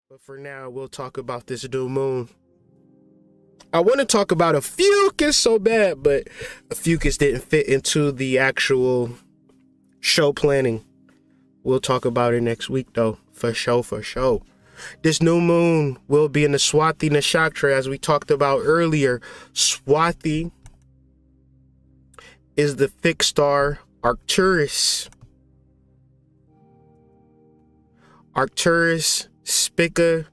But for now, we'll talk about this new moon. I want to talk about a fucus so bad, but a fucus didn't fit into the actual show planning. We'll talk about it next week, though. For sure. This new moon will be in the Swathi nakshatra, as we talked about earlier. Swathi is the fixed star Arcturus. Arcturus, Spica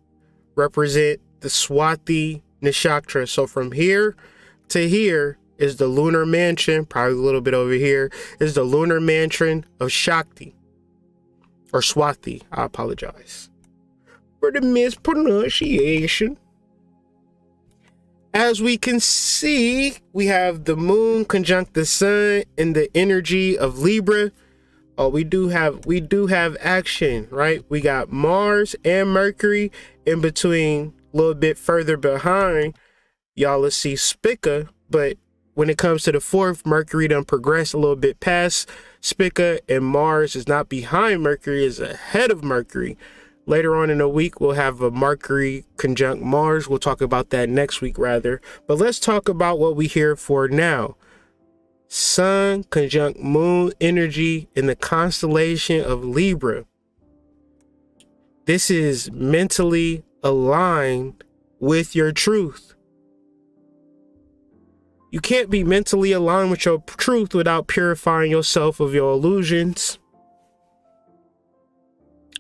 represent the Swathi nakshatra. So from here to here is the lunar mansion, probably a little bit over here, is the lunar mansion of Shakti. Or Swathi, I apologize for the mispronunciation. As we can see, we have the moon conjunct the sun in the energy of Libra. Oh, we do have action, right? We got Mars and Mercury in between, a little bit further behind. Y'all will see Spica, but when it comes to the fourth, Mercury done progressed a little bit past Spica, and Mars is not behind Mercury, is ahead of Mercury. Later on in the week, we'll have a Mercury conjunct Mars. We'll talk about that next week, rather. But let's talk about what we here for now. Sun conjunct moon energy in the constellation of Libra. This is mentally aligned with your truth. You can't be mentally aligned with your truth without purifying yourself of your illusions.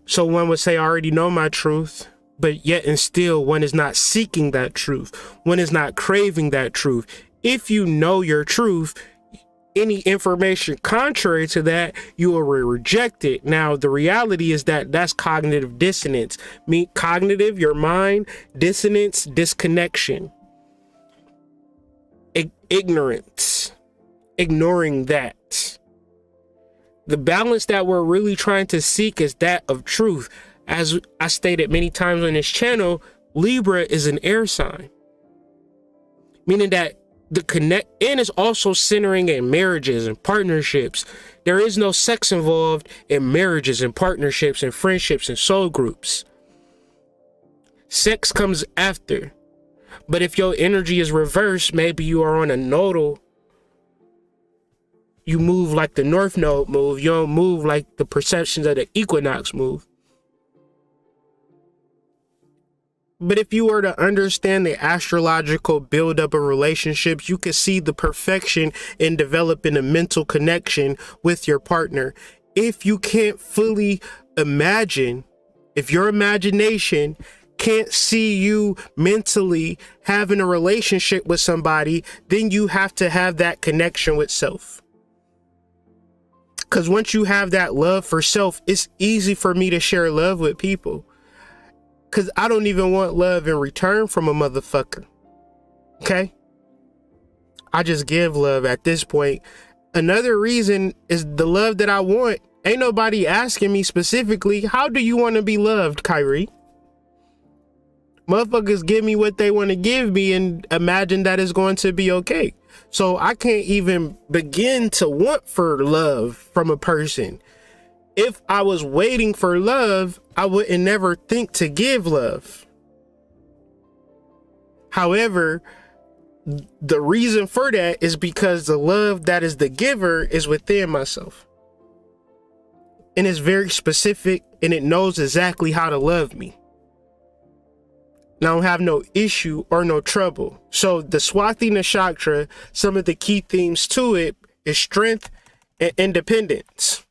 So one would say, I already know my truth, but yet and still one is not seeking that truth. One is not craving that truth. If you know your truth, any information contrary to that, you will reject it. Now, the reality is that that's cognitive dissonance. Cognitive, your mind, dissonance, disconnection. Ignorance, ignoring that. The balance that we're really trying to seek is that of truth. As I stated many times on this channel, Libra is an air sign, meaning that the connect and is also centering in marriages and partnerships. There is no sex involved in marriages and partnerships and friendships and soul groups. Sex comes after. But if your energy is reversed, maybe you are on a nodal, you move like the North Node move. You don't move like the perceptions of the equinox move. But if you were to understand the astrological buildup of relationships, you could see the perfection in developing a mental connection with your partner. If you can't fully imagine, if your imagination can't see you mentally having a relationship with somebody, then you have to have that connection with self. Because once you have that love for self, it's easy for me to share love with people. Because I don't even want love in return from a motherfucker. Okay? I just give love at this point. Another reason is the love that I want. Ain't nobody asking me specifically, how do you want to be loved, Kyrie? Motherfuckers give me what they want to give me and imagine that it's going to be okay. So I can't even begin to want for love from a person. If I was waiting for love, I wouldn't never think to give love. However, the reason for that is because the love that is the giver is within myself. And it's very specific and it knows exactly how to love me. And I don't have no issue or no trouble. So the Swathi nakshatra, some of the key themes to it is strength and independence.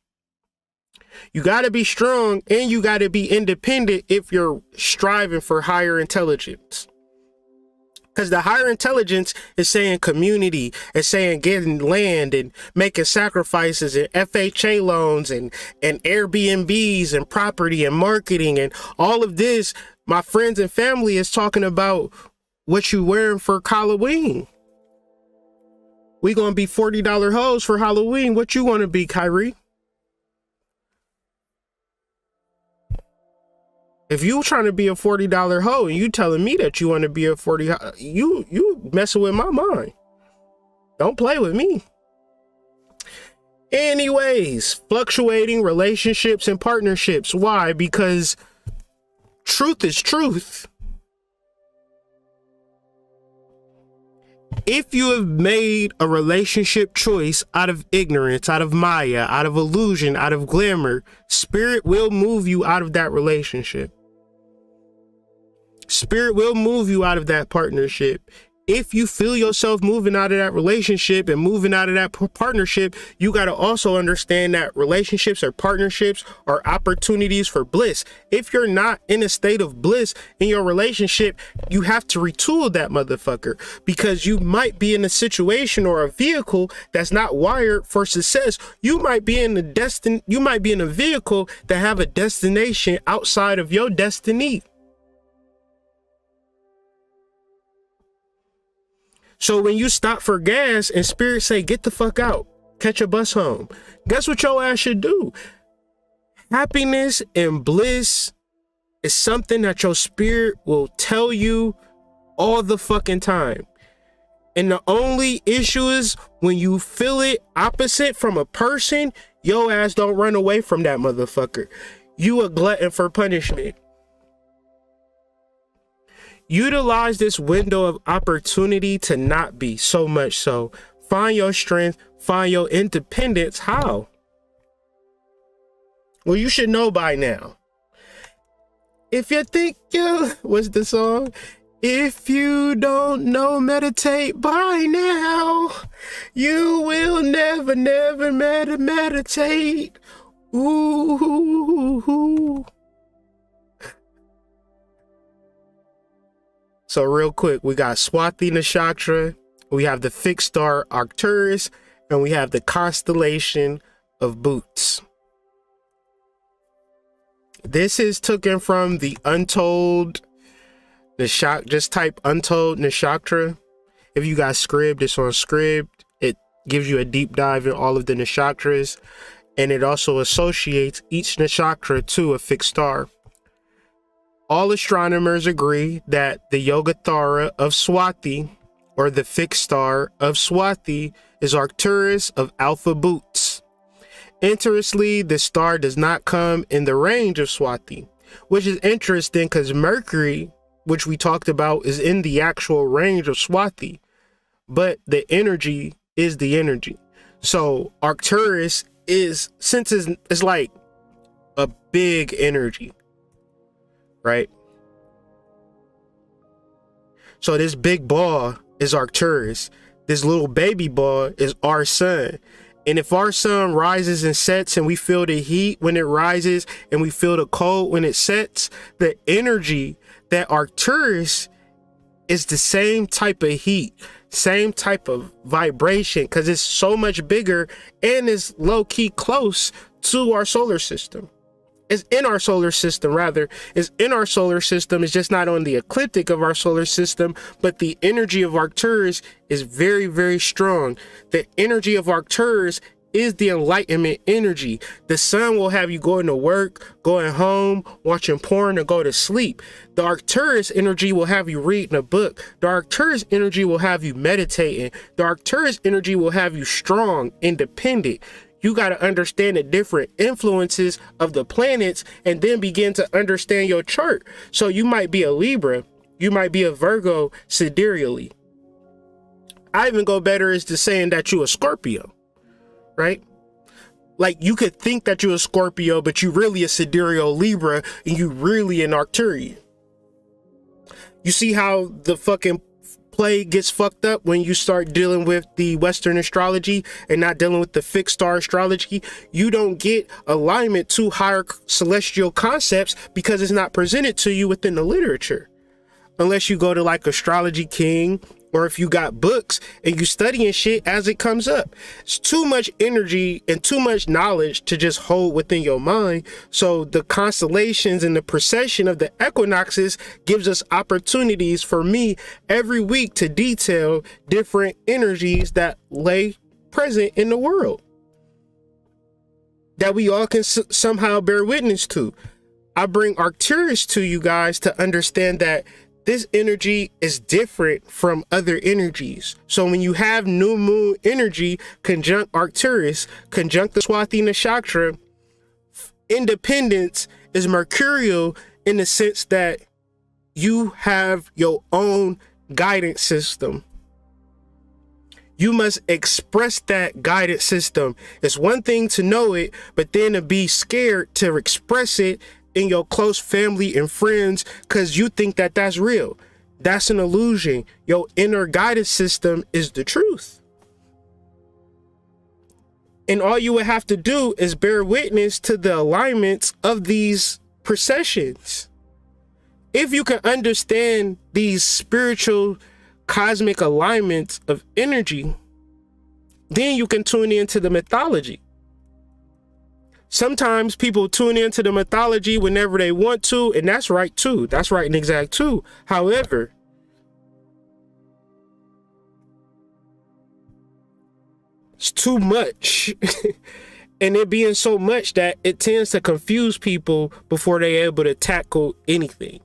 You got to be strong and you got to be independent if you're striving for higher intelligence. Because the higher intelligence is saying community, is saying getting land and making sacrifices and FHA loans and Airbnbs and property and marketing and all of this. My friends and family is talking about what you wearing for Halloween. We gonna be $40 hoes for Halloween. What you want to be, Kyrie? If you trying to be a $40 hoe and you telling me that you want to be a you messing with my mind. Don't play with me. Anyways, fluctuating relationships and partnerships. Why? Because truth is truth. If you have made a relationship choice out of ignorance, out of Maya, out of illusion, out of glamour, spirit will move you out of that relationship. Spirit will move you out of that partnership. If you feel yourself moving out of that relationship and moving out of that partnership, you got to also understand that relationships or partnerships are opportunities for bliss. If you're not in a state of bliss in your relationship, you have to retool that motherfucker, because you might be in a situation or a vehicle that's not wired for success. You might be in a vehicle that have a destination outside of your destiny. So when you stop for gas and spirit say, get the fuck out, catch a bus home, guess what your ass should do? Happiness and bliss is something that your spirit will tell you all the fucking time. And the only issue is when you feel it opposite from a person, your ass don't run away from that motherfucker. You a glutton for punishment. Utilize this window of opportunity to not be so much so. Find your strength, find your independence. How? Well, you should know by now. If you think what's the song? If you don't know, meditate by now. You will never meditate. Ooh. So real quick, we got Swathi Nakshatra, we have the fixed star Arcturus, and we have the constellation of Boots. This is taken from the Untold Nakshatra. Just type Untold Nakshatra. If you got Scribd, it's on Scribd. It gives you a deep dive in all of the nakshatras, and it also associates each nakshatra to a fixed star. All astronomers agree that the Yogathara of Swathi, or the fixed star of Swathi, is Arcturus of Alpha Boots. Interestingly, the star does not come in the range of Swathi, which is interesting because Mercury, which we talked about, is in the actual range of Swathi, but the energy is the energy. So Arcturus is, since it's like a big energy, right? So this big ball is Arcturus. This little baby ball is our sun. And if our sun rises and sets and we feel the heat when it rises and we feel the cold when it sets, the energy that Arcturus is the same type of heat, same type of vibration, because it's so much bigger and is low-key close to our solar system. It's in our solar system, rather. It's in our solar system. It's just not on the ecliptic of our solar system, but the energy of Arcturus is very, very strong. The energy of Arcturus is the enlightenment energy. The sun will have you going to work, going home, watching porn, or go to sleep. The Arcturus energy will have you reading a book. The Arcturus energy will have you meditating. The Arcturus energy will have you strong, independent. You got to understand the different influences of the planets and then begin to understand your chart. So you might be a Libra, you might be a Virgo sidereally. I even go better as to saying that you a Scorpio, right? Like you could think that you're a Scorpio, but you really a sidereal Libra and you really an Arcturian. You see how the fucking play gets fucked up when you start dealing with the Western astrology and not dealing with the fixed star astrology. You don't get alignment to higher celestial concepts because it's not presented to you within the literature, unless you go to like Astrology King, or if you got books and you studying shit as it comes up. It's too much energy and too much knowledge to just hold within your mind. So the constellations and the precession of the equinoxes gives us opportunities for me every week to detail different energies that lay present in the world that we all can somehow bear witness to. I bring Arcturus to you guys to understand that this energy is different from other energies. So when you have new moon energy conjunct Arcturus, conjunct the Swathi Nakshatra, independence is mercurial in the sense that you have your own guidance system. You must express that guidance system. It's one thing to know it, but then to be scared to express it in your close family and friends because you think that that's real. That's an illusion. Your inner guidance system is the truth. And all you would have to do is bear witness to the alignments of these processions. If you can understand these spiritual cosmic alignments of energy, then you can tune into the mythology. Sometimes people tune into the mythology whenever they want to, and that's right too. That's right and exact too. However, it's too much. And it being so much that it tends to confuse people before they're able to tackle anything.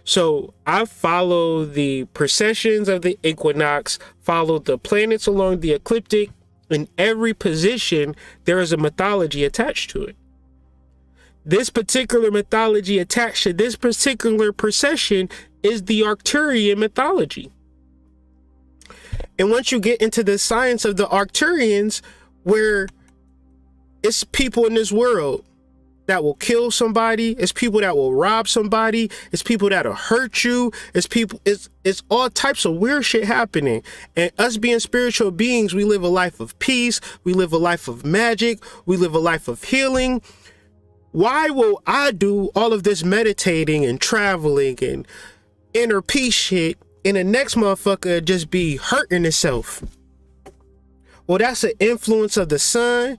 So I follow the precessions of the equinox, follow the planets along the ecliptic. In every position, there is a mythology attached to it. This particular mythology attached to this particular precession is the Arcturian mythology. And once you get into the science of the Arcturians, where it's people in this world that will kill somebody, it's people that will rob somebody, it's people that'll hurt you, it's all types of weird shit happening. And us being spiritual beings, we live a life of peace, we live a life of magic, we live a life of healing. Why will I do all of this meditating and traveling and inner peace shit, and the next motherfucker just be hurting itself? Well, that's an influence of the sun,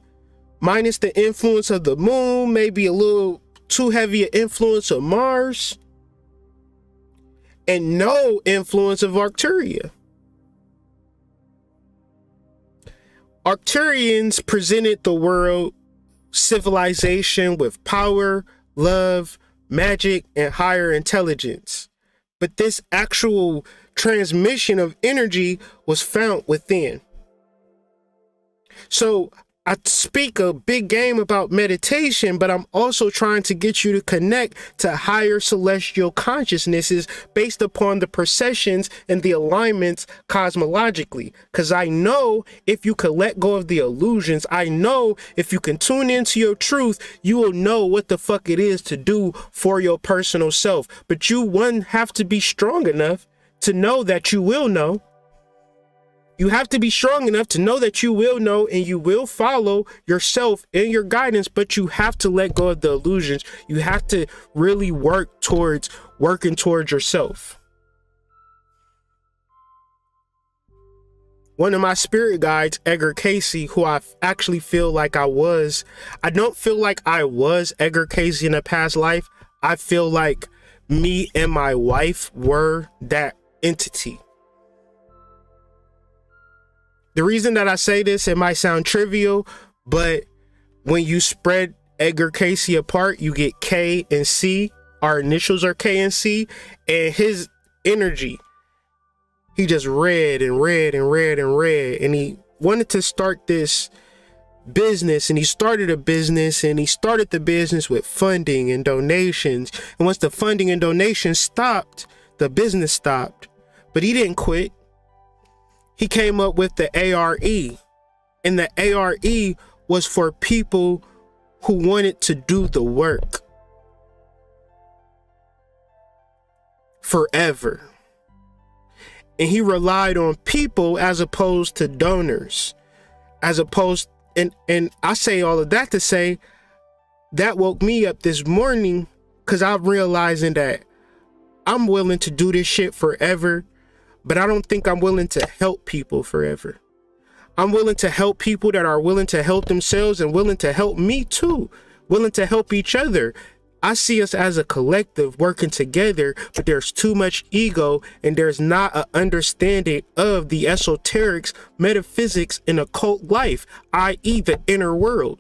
minus the influence of the moon, maybe a little too heavy an influence of Mars, and no influence of Arcturia. Arcturians presented the world civilization with power, love, magic, and higher intelligence. But this actual transmission of energy was found within. So I speak a big game about meditation, but I'm also trying to get you to connect to higher celestial consciousnesses based upon the precessions and the alignments cosmologically. Because I know if you can let go of the illusions, I know if you can tune into your truth, you will know what the fuck it is to do for your personal self. But you, one, have to be strong enough to know that you will know. You have to be strong enough to know that you will know, and you will follow yourself and your guidance, but you have to let go of the illusions. You have to really work towards working towards yourself. One of my spirit guides, Edgar Casey, who I actually feel like I don't feel like I was Edgar Casey in a past life. I feel like me and my wife were that entity. The reason that I say this, it might sound trivial, but when you spread Edgar Casey apart, you get K and C. Our initials are K and C, and his energy, he just read and read and read and read, and he wanted to start this business, and he started a business, and he started the business with funding and donations. And once the funding and donations stopped, the business stopped, but he didn't quit. He came up with the ARE, and the ARE was for people who wanted to do the work forever. And he relied on people as opposed to donors, and I say all of that to say that woke me up this morning, because I'm realizing that I'm willing to do this shit forever, but I don't think I'm willing to help people forever. I'm willing to help people that are willing to help themselves and willing to help me too, willing to help each other. I see us as a collective working together, but there's too much ego, and there's not an understanding of the esoterics, metaphysics, and occult life, i.e. the inner world.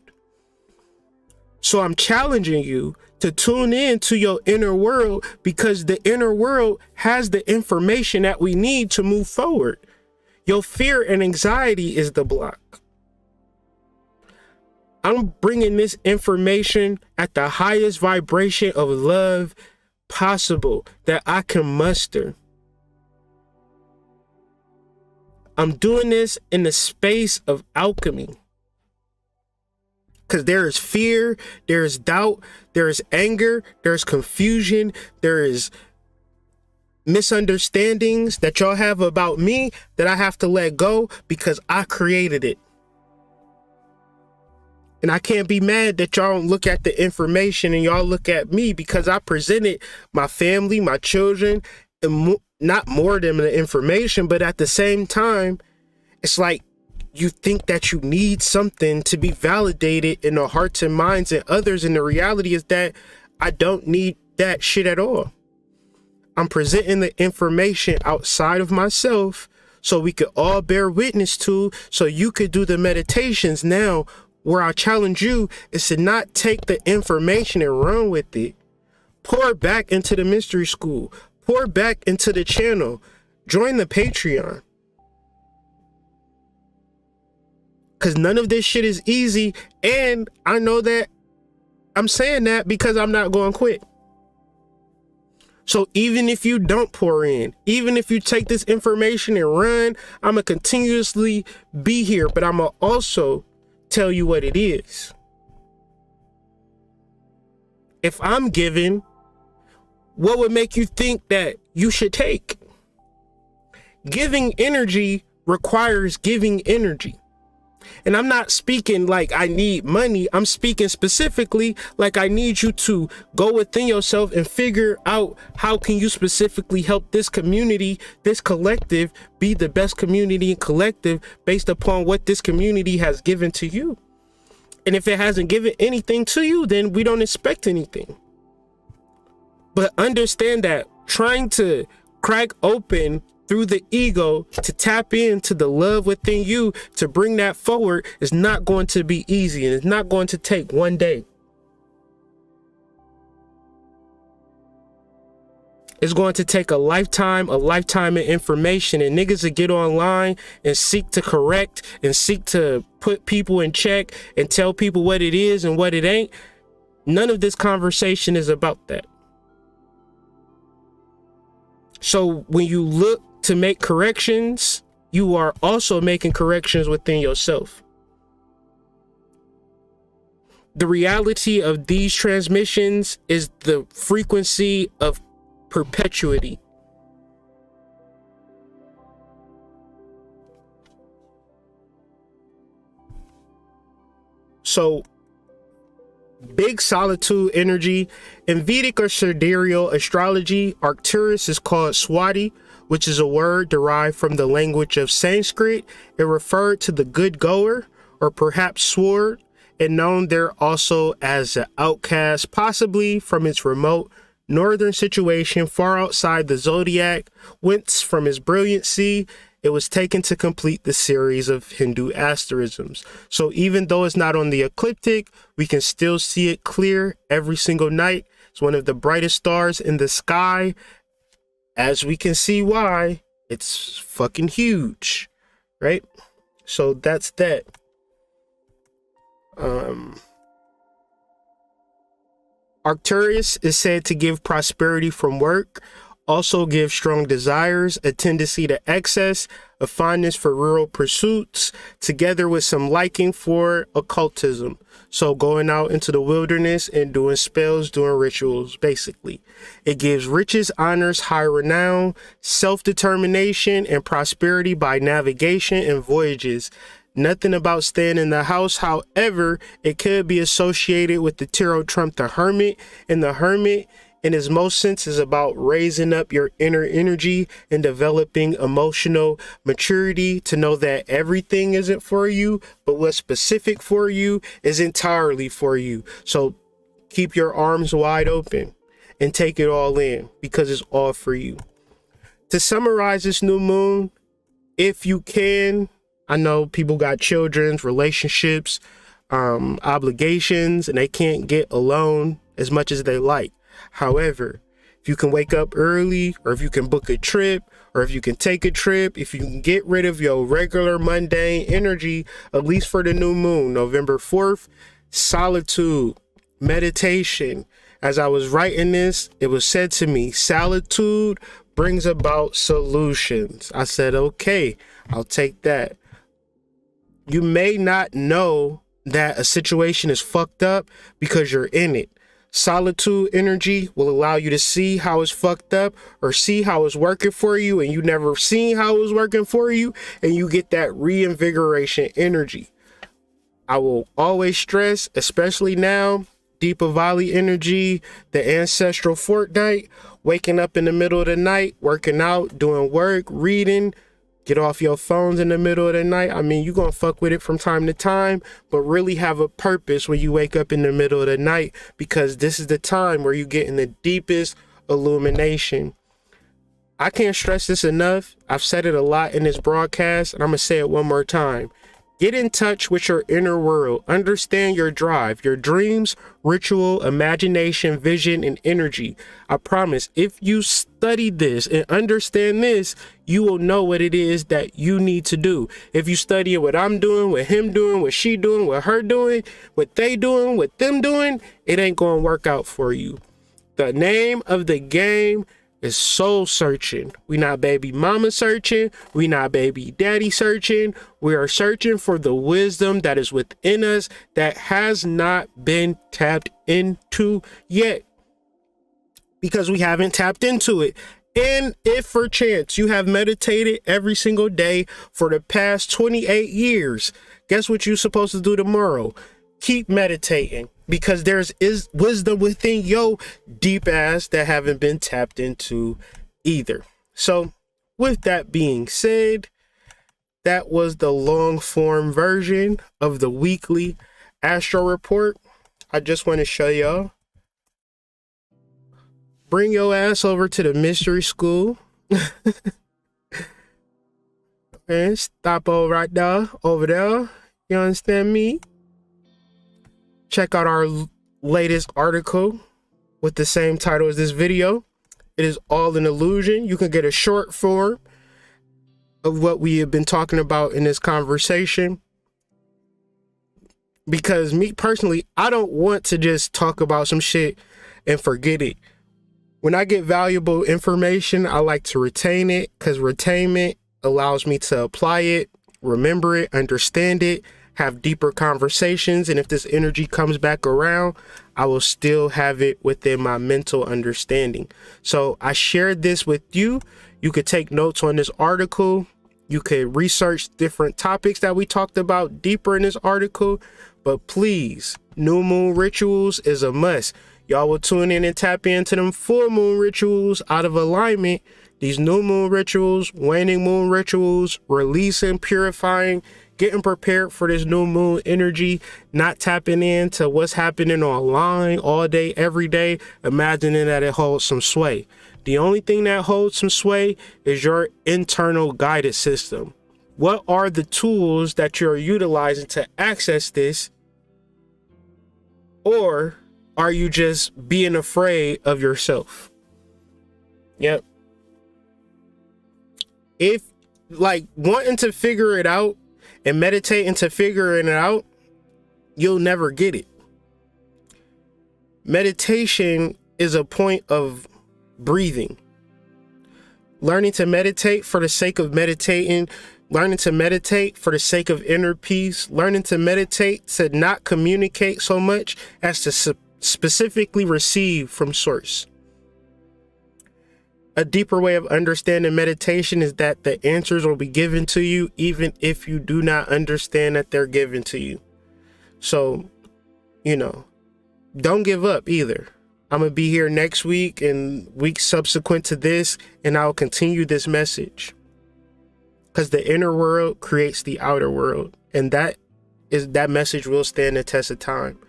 So I'm challenging you to tune in to your inner world, because the inner world has the information that we need to move forward. Your fear and anxiety is the block. I'm bringing this information at the highest vibration of love, possible that I can muster. I'm doing this in the space of alchemy. Because there is fear, there is doubt, there is anger, there is confusion, there is misunderstandings that y'all have about me that I have to let go because I created it. And I can't be mad that y'all don't look at the information and y'all look at me because I presented my family, my children, and not more than the information, but at the same time, it's like you think that you need something to be validated in the hearts and minds of others. And the reality is that I don't need that shit at all. I'm presenting the information outside of myself so we could all bear witness to, so you could do the meditations. Now, where I challenge you is to not take the information and run with it. Pour back into the mystery school. Pour back into the channel. Join the Patreon. Because none of this shit is easy. And I know that I'm saying that because I'm not going to quit. So even if you don't pour in, even if you take this information and run, I'm going to continuously be here. But I'm going to also tell you what it is. If I'm giving, what would make you think that you should take? Giving energy requires giving energy. And I'm not speaking like I need money. I'm speaking specifically like I need you to go within yourself and figure out how can you specifically help this community, this collective, be the best community and collective based upon what this community has given to you. And if it hasn't given anything to you, then we don't expect anything. But understand that trying to crack open through the ego to tap into the love within you to bring that forward is not going to be easy, and it's not going to take one day. It's going to take a lifetime of information, and niggas that get online and seek to correct and seek to put people in check and tell people what it is and what it ain't. None of this conversation is about that. So when you look to make corrections, you are also making corrections within yourself. The reality of these transmissions is the frequency of perpetuity. So big solitude energy. In Vedic or Sidereal Astrology, Arcturus is called Swathi, which is a word derived from the language of Sanskrit. It referred to the good goer, or perhaps sword, and known there also as an outcast, possibly from its remote northern situation far outside the zodiac, whence from its brilliancy it was taken to complete the series of Hindu asterisms. So even though it's not on the ecliptic, we can still see it clear every single night. It's one of the brightest stars in the sky. As we can see why, it's fucking huge, right? So that's that. Arcturus is said to give prosperity from work, also give strong desires, a tendency to excess, a fondness for rural pursuits, together with some liking for occultism. So going out into the wilderness and doing spells, doing rituals, basically. It gives riches, honors, high renown, self-determination, and prosperity by navigation and voyages. Nothing about staying in the house. However, it could be associated with the tarot trump, the hermit, and the hermit in its most sense is about raising up your inner energy and developing emotional maturity to know that everything isn't for you, but what's specific for you is entirely for you. So keep your arms wide open and take it all in because it's all for you. To summarize this new moon, if you can, I know people got children's relationships, obligations, and they can't get alone as much as they like. However, if you can wake up early, or if you can book a trip, or if you can take a trip, if you can get rid of your regular mundane energy, at least for the new moon, November 4th, solitude, meditation, As I was writing this, it was said to me, solitude brings about solutions. I said, okay, I'll take that. You may not know that a situation is fucked up because you're in it. Solitude energy will allow you to see how it's fucked up or see how it's working for you, and you never seen how it was working for you, and you get that reinvigoration energy. I will always stress, especially now, Deepa Valley energy, the ancestral fortnight, waking up in the middle of the night, working out, doing work, reading. Get off your phones in the middle of the night. I mean, you're going to fuck with it from time to time, but really have a purpose when you wake up in the middle of the night, because this is the time where you get in the deepest illumination. I can't stress this enough. I've said it a lot in this broadcast, and I'm going to say it one more time. Get in touch with your inner world. Understand your drive, your dreams, ritual, imagination, vision, and energy. I promise, if you study this and understand this, you will know what it is that you need to do. If you study what I'm doing, what him doing, what she doing, what her doing, what they doing, what them doing, it ain't going to work out for you. The name of the game is soul searching. We not baby mama searching. We not baby daddy searching. We are searching for the wisdom that is within us that has not been tapped into yet, because we haven't tapped into it. And if for chance you have meditated every single day for the past 28 years, guess what you're supposed to do tomorrow? Keep meditating, because there's wisdom within your deep ass that haven't been tapped into either. So with that being said, that was the long form version of the weekly astro report. I just want to show y'all. Bring your ass over to the mystery school. And stop over there. You understand me? Check out our latest article with the same title as this video. It is all an illusion. You can get a short form of what we have been talking about in this conversation. Because me personally, I don't want to just talk about some shit and forget it. When I get valuable information, I like to retain it, because retainment allows me to apply it, remember it, understand it, have deeper conversations, and if this energy comes back around, I will still have it within my mental understanding. So I shared this with you. You could take notes on this article. You could research different topics that we talked about deeper in this article. But please, new moon rituals is a must. Y'all will tune in and tap into them full moon rituals out of alignment. These new moon rituals, waning moon rituals, releasing, purifying, getting prepared for this new moon energy, not tapping into what's happening online all day, every day, imagining that it holds some sway. The only thing that holds some sway is your internal guidance system. What are the tools that you're utilizing to access this? Or are you just being afraid of yourself? Yep. If like wanting to figure it out and meditating to figuring it out, you'll never get it. Meditation is a point of breathing. Learning to meditate for the sake of meditating, learning to meditate for the sake of inner peace, learning to meditate to not communicate so much as to specifically receive from source. A deeper way of understanding meditation is that the answers will be given to you even if you do not understand that they're given to you. So, don't give up either. I'm going to be here next week and weeks subsequent to this, and I'll continue this message. Because the inner world creates the outer world, and that message will stand the test of time.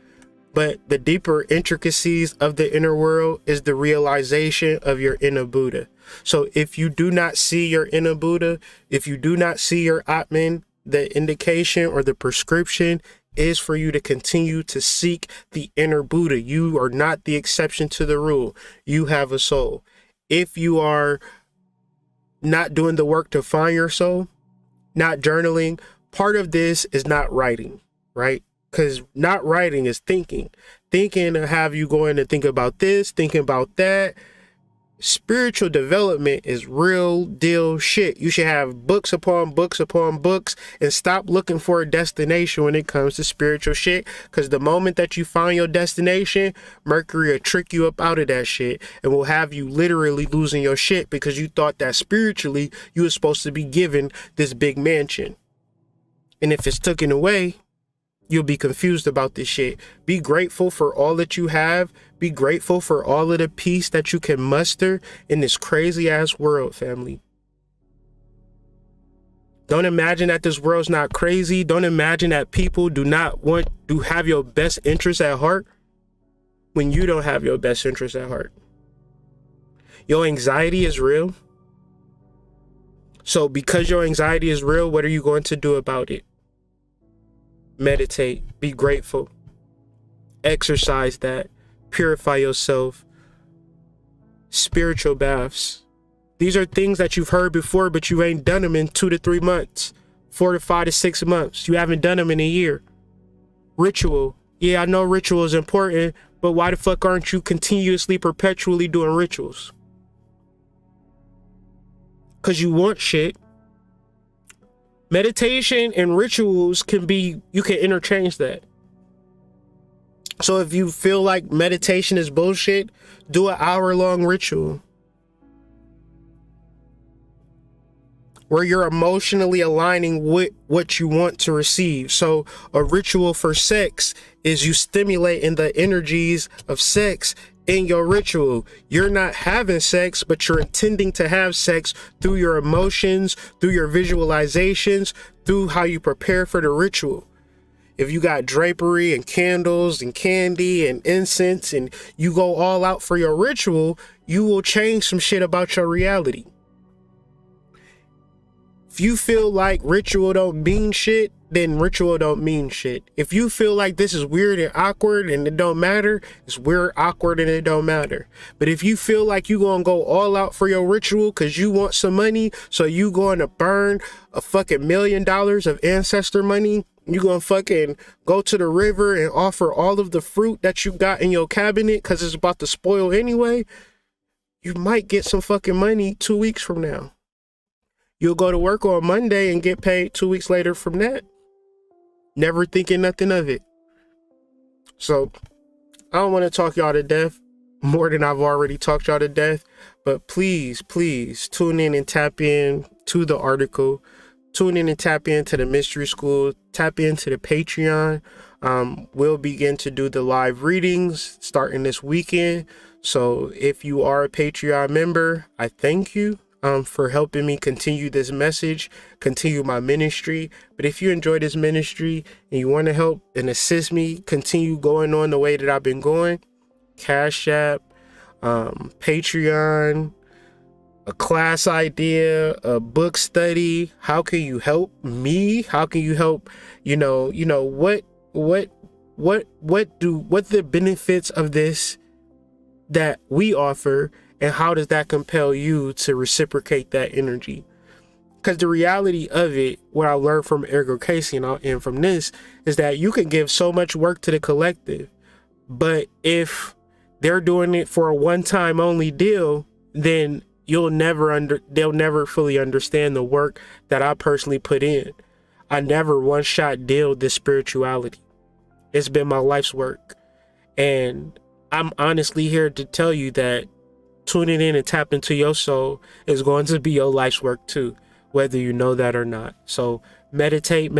But the deeper intricacies of the inner world is the realization of your inner Buddha. So if you do not see your inner Buddha, if you do not see your Atman, the indication or the prescription is for you to continue to seek the inner Buddha. You are not the exception to the rule. You have a soul. If you are not doing the work to find your soul, not journaling, part of this is not writing, right? Because not writing is thinking. Thinking to have you going to think about this, thinking about that. Spiritual development is real deal shit. You should have books upon books upon books and stop looking for a destination when it comes to spiritual shit. Because the moment that you find your destination, Mercury will trick you up out of that shit and will have you literally losing your shit because you thought that spiritually you were supposed to be given this big mansion. And if it's taken away, you'll be confused about this shit. Be grateful for all that you have. Be grateful for all of the peace that you can muster in this crazy ass world, family. Don't imagine that this world's not crazy. Don't imagine that people do not want to have your best interests at heart when you don't have your best interests at heart. Your anxiety is real. So because your anxiety is real, what are you going to do about it? Meditate, be grateful, exercise that, purify yourself, spiritual baths. These are things that you've heard before, but you ain't done them in 2 to 3 months, 4 to 5 to 6 months. You haven't done them in a year. Ritual. Yeah, I know ritual is important, but why the fuck aren't you continuously, perpetually doing rituals? Because you want shit. Meditation and rituals you can interchange that. So if you feel like meditation is bullshit, do an hour-long ritual where you're emotionally aligning with what you want to receive. So a ritual for sex is you stimulating the energies of sex in your ritual. You're not having sex, but you're intending to have sex through your emotions, through your visualizations, through how you prepare for the ritual. If you got drapery and candles and candy and incense and you go all out for your ritual, you will change some shit about your reality. If you feel like ritual don't mean shit, then ritual don't mean shit. If you feel like this is weird and awkward and it don't matter, it's weird, awkward, and it don't matter. But if you feel like you gonna go all out for your ritual because you want some money, so you going to burn a fucking $1 million of ancestor money, you gonna fucking go to the river and offer all of the fruit that you got in your cabinet because it's about to spoil anyway, you might get some fucking money 2 weeks from now. You'll go to work on Monday and get paid 2 weeks later from that. Never thinking nothing of it. So I don't want to talk y'all to death more than I've already talked y'all to death. But please, please tune in and tap in to the article. Tune in and tap into the mystery school. Tap into the Patreon. We'll begin to do the live readings starting this weekend. So if you are a Patreon member, I thank you for helping me continue this message, continue my ministry. But if you enjoy this ministry and you want to help and assist me continue going on the way that I've been going, Cash App, Patreon, a class idea, a book study, how can you help me? How can you help, what the benefits of this that we offer, and how does that compel you to reciprocate that energy? Because the reality of it, what I learned from Ergo Casey and from this, is that you can give so much work to the collective, but if they're doing it for a one-time only deal, then they'll never fully understand the work that I personally put in. I never one-shot dealed this spirituality. It's been my life's work. And I'm honestly here to tell you that tuning in and tapping into your soul is going to be your life's work too, whether you know that or not. So meditate.